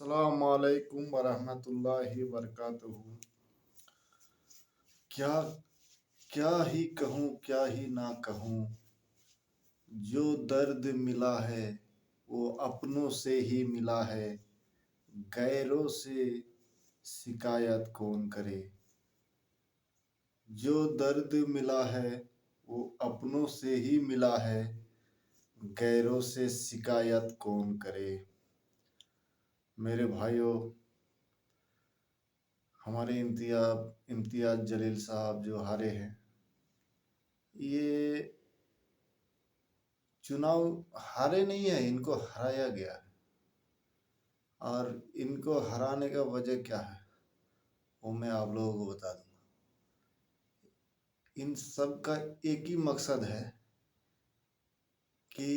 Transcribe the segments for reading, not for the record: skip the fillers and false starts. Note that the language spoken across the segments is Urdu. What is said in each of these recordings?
السلام علیکم ورحمۃ اللہ وبرکاتہ۔ کیا کیا ہی کہوں کیا ہی نہ کہوں، جو درد ملا ہے وہ اپنوں سے ہی ملا ہے، غیروں سے شکایت کون کرے۔ جو درد ملا ہے وہ اپنوں سے ہی ملا ہے، غیروں سے شکایت کون کرے۔ میرے بھائیوں، ہمارے امتیاز جلیل صاحب جو ہارے ہیں، یہ چناؤ ہارے نہیں ہیں، ان کو ہرایا گیا ہے۔ اور ان کو ہرانے کا وجہ کیا ہے وہ میں آپ لوگوں کو بتا دوں گا۔ ان سب کا ایک ہی مقصد ہے کہ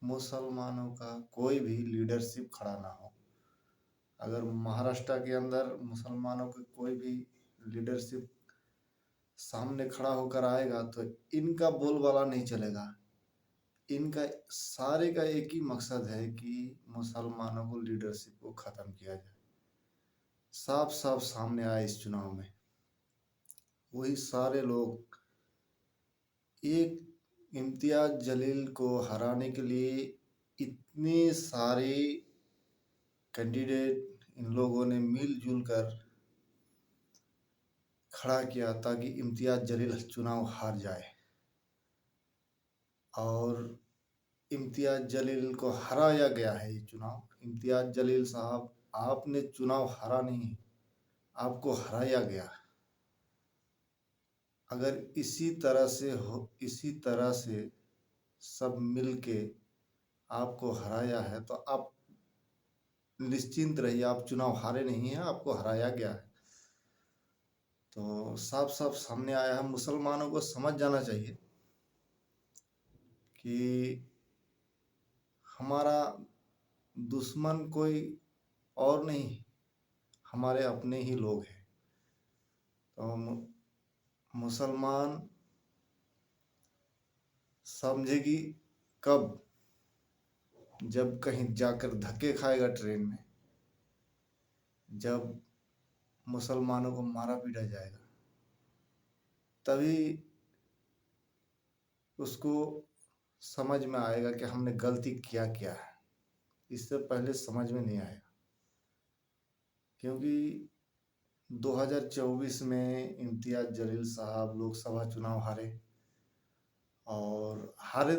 مسلمانوں کا کوئی بھی لیڈرشپ کھڑا نہ ہو۔ اگر مہاراشٹر کے اندر مسلمانوں کا کوئی بھی لیڈرشپ سامنے کھڑا ہو کر آئے گا تو ان کا بول بالا نہیں چلے گا۔ ان کا سارے کا ایک ہی مقصد ہے کہ مسلمانوں کو لیڈرشپ کو ختم کیا جائے۔ صاف صاف سامنے آئے اس چناؤ میں، وہی سارے لوگ ایک امتیاز جلیل کو ہرانے کے لیے اتنے سارے کینڈیڈیٹ ان لوگوں نے مل جل کر کھڑا کیا تاکہ امتیاز جلیل چناؤ ہار جائے۔ اور امتیاز جلیل کو ہرایا گیا ہے۔ یہ چناؤ امتیاز جلیل صاحب، آپ نے چناؤ ہرا نہیں، آپ کو ہرایا گیا۔ اگر اسی طرح سے سب مل کے آپ کو ہرایا ہے تو آپ نشچنت رہیے، آپ چناؤ ہارے نہیں ہیں، آپ کو ہرایا گیا ہے۔ تو صاف صاف سامنے آیا ہے۔ مسلمانوں کو سمجھ جانا چاہیے کہ ہمارا دشمن کوئی اور نہیں، ہمارے اپنے ہی لوگ ہیں۔ تو مسلمان سمجھے گی کب؟ جب کہیں جا کر دھکے کھائے گا ٹرین میں، جب مسلمانوں کو مارا پیٹا جائے گا، تبھی اس کو سمجھ میں آئے گا کہ ہم نے غلطی کیا ہے۔ اس سے پہلے سمجھ میں نہیں آئے گا، کیونکہ 2024 میں امتیاز جلیل صاحب لوک سبھا چناؤ ہارے، اور ہارے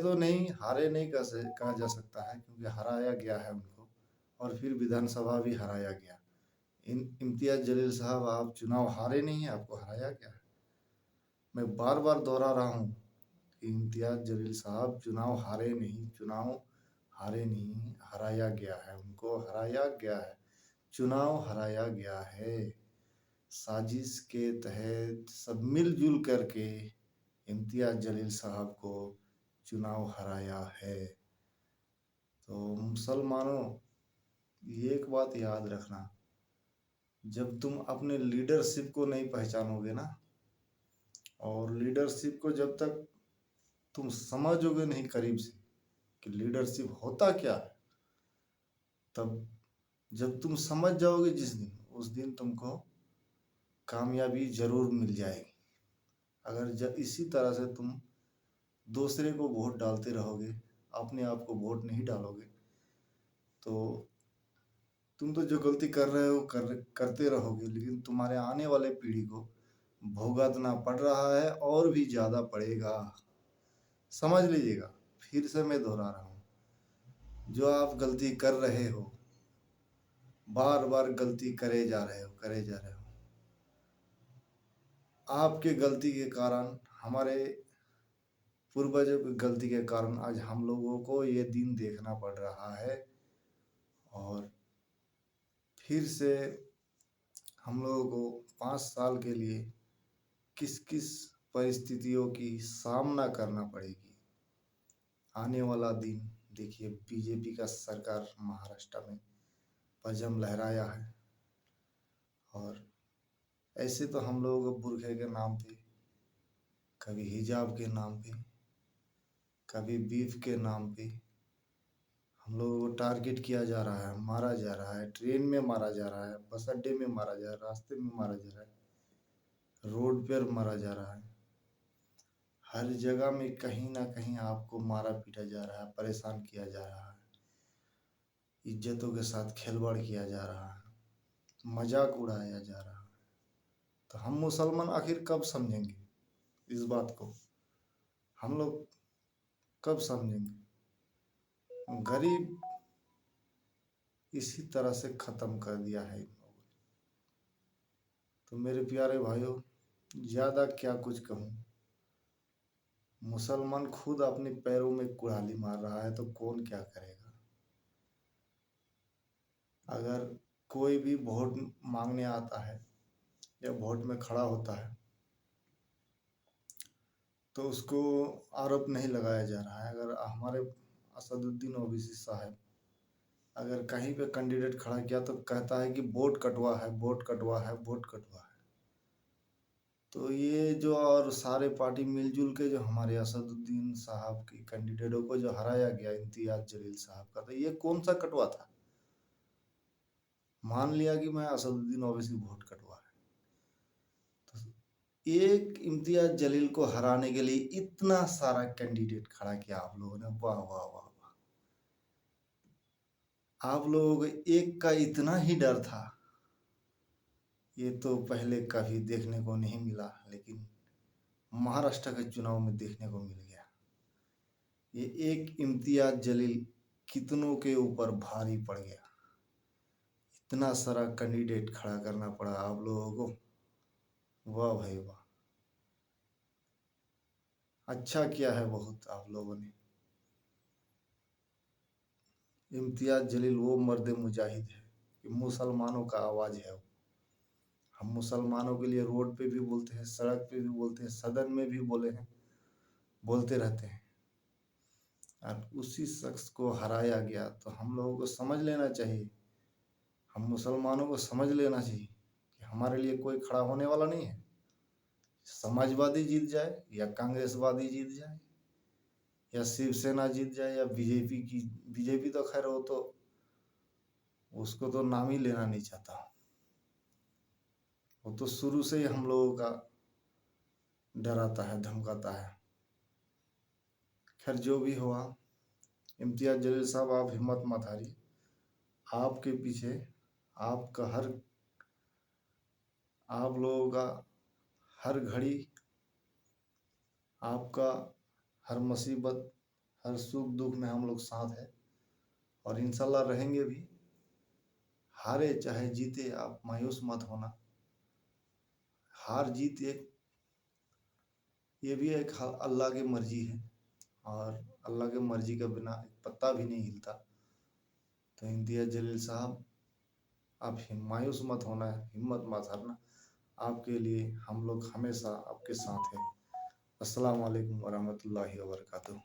نہیں کہا جا سکتا ہے، کیونکہ ہرایا گیا ہے ان کو، اور پھر ویدھان سبھا بھی ہرایا گیا۔ امتیاز جلیل صاحب، آپ چناؤ ہارے نہیں ہیں، آپ کو ہرایا گیا ہے۔ میں بار بار دہرا رہا ہوں کہ امتیاز جلیل صاحب چناؤ ہارے نہیں، ہرایا گیا ہے، ان کو ہرایا گیا ہے، چناؤ ہرایا گیا ہے۔ سازش کے تحت سب مل جل کر کے امتیاز جلیل صاحب کو چناؤ ہرایا ہے۔ تو مسلمانوں، یہ ایک بات یاد رکھنا، جب تم اپنے لیڈرشپ کو نہیں پہچانو گے نا، اور لیڈرشپ کو جب تک تم سمجھو گے نہیں قریب سے کہ لیڈرشپ ہوتا کیا ہے، تب جب تم سمجھ جاؤ گے اس دن تم کو کامیابی ضرور مل جائے گی۔ اگر اسی طرح سے تم دوسرے کو ووٹ ڈالتے رہو گے، اپنے آپ کو ووٹ نہیں ڈالو گے، تو تم تو جو غلطی کر رہے ہو کرتے رہو گے، لیکن تمہارے آنے والے پیڑھی کو بھوگتنا پڑ رہا ہے، اور بھی زیادہ پڑے گا۔ سمجھ لیجیے گا، پھر سے میں دہرا رہا ہوں، جو آپ غلطی کر رہے ہو، بار بار غلطی کرے جا رہے ہو، آپ کے غلطی کے کارن، ہمارے پوروجوں کی غلطی کے کارن آج ہم لوگوں کو یہ دن دیکھنا پڑ رہا ہے۔ اور پھر سے ہم لوگوں کو 5 سال کے لیے کس پرستتھیوں کی سامنا کرنا پڑے گی۔ آنے والا دن دیکھیے، بی جے پی کا سرکار مہاراشٹر میں پرچم لہرایا ہے، اور ایسے تو ہم لوگوں کو برقعے کے نام پہ، کبھی حجاب کے نام پہ، کبھی بیف کے نام پہ ہم لوگوں کو ٹارگٹ کیا جا رہا ہے، مارا جا رہا ہے، ٹرین میں مارا جا رہا ہے، بس اڈے میں مارا جا رہا ہے، راستے میں مارا جا رہا ہے، روڈ پر مارا جا رہا ہے، ہر جگہ میں کہیں نہ کہیں آپ کو مارا پیٹا جا رہا ہے، پریشان کیا جا رہا ہے، عزتوں کے ساتھ کھلواڑ کیا جا رہا ہے، مذاق اڑایا جا رہا ہے۔ تو ہم مسلمان آخر کب سمجھیں گے اس بات کو؟ ہم لوگ کب سمجھیں گے؟ غریب اسی طرح سے ختم کر دیا ہے ان لوگوں نے۔ تو میرے پیارے بھائیوں، زیادہ کیا کچھ کہوں، مسلمان خود اپنے پیروں میں کڑالی مار رہا ہے تو کون کیا کرے گا؟ اگر کوئی بھی ووٹ مانگنے آتا ہے یا ووٹ میں کھڑا ہوتا ہے تو اس کو آروپ نہیں لگایا جا رہا ہے۔ اگر ہمارے اسد الدین اویسی صاحب اگر کہیں پہ کینڈیڈیٹ کھڑا کیا تو کہتا ہے کہ ووٹ کٹوا ہے، ووٹ کٹوا ہے، ووٹ کٹوا ہے۔ تو یہ جو اور سارے پارٹی مل جل کے جو ہمارے اسد الدین صاحب کی کینڈیڈیٹوں کو جو ہرایا گیا، امتیاز جلیل صاحب کا، تو یہ کون سا کٹوا تھا؟ مان لیا کہ میں اسد الدین اویسی ووٹ کٹوا ہے، تو ایک امتیاز جلیل کو ہرانے کے لیے اتنا سارا کینڈیڈیٹ کھڑا کیا آپ لوگوں نے، واہ واہ واہ واہ! آپ لوگوں کو ایک کا اتنا ہی ڈر تھا، یہ تو پہلے کبھی دیکھنے کو نہیں ملا، لیکن مہاراشٹر کے چناؤ میں دیکھنے کو مل گیا۔ یہ ایک امتیاز جلیل کتنوں کے اوپر بھاری پڑ گیا، اتنا سارا کینڈیڈیٹ کھڑا کرنا پڑا آپ لوگوں کو، واہ بھائی واہ! اچھا کیا ہے بہت آپ لوگوں نے۔ امتیاز جلیل وہ مرد مجاہد ہے کہ مسلمانوں کا آواز ہے۔ ہم مسلمانوں کے لیے روڈ پہ بھی بولتے ہیں، سڑک پہ بھی بولتے ہیں، صدن میں بھی بولے ہیں، بولتے رہتے ہیں۔ اور اسی شخص کو ہرایا گیا تو ہم لوگوں کو سمجھ لینا چاہیے، ہم مسلمانوں کو سمجھ لینا چاہیے کہ ہمارے لیے کوئی کھڑا ہونے والا نہیں ہے۔ سماجوادی جیت جائے یا کانگریس وادی جیت جائے یا شیو سینا جیت جائے یا بی جے پی تو خیر ہو تو اس کو تو نام ہی لینا نہیں چاہتا، وہ تو شروع سے ہی ہم لوگوں کا ڈراتا ہے، دھمکاتا ہے۔ خیر جو بھی ہوا، امتیاز جلیل صاحب آپ ہمت مت ہاریے، آپ کے پیچھے آپ لوگوں کا ہر گھڑی، آپ کا ہر مصیبت، ہر سکھ دکھ میں ہم لوگ ساتھ ہیں، اور انشاءاللہ رہیں گے بھی۔ ہارے چاہے جیتے، آپ مایوس مت ہونا، ہار جیت یہ بھی ایک اللہ کی مرضی ہے، اور اللہ کی مرضی کے بنا ایک پتا بھی نہیں ہلتا۔ تو امتیاز جلیل صاحب آپ مایوس مت ہونا، ہمت مت ہارنا، آپ کے لیے ہم لوگ ہمیشہ آپ کے ساتھ ہیں۔ السلام علیکم ورحمۃ اللہ وبرکاتہ۔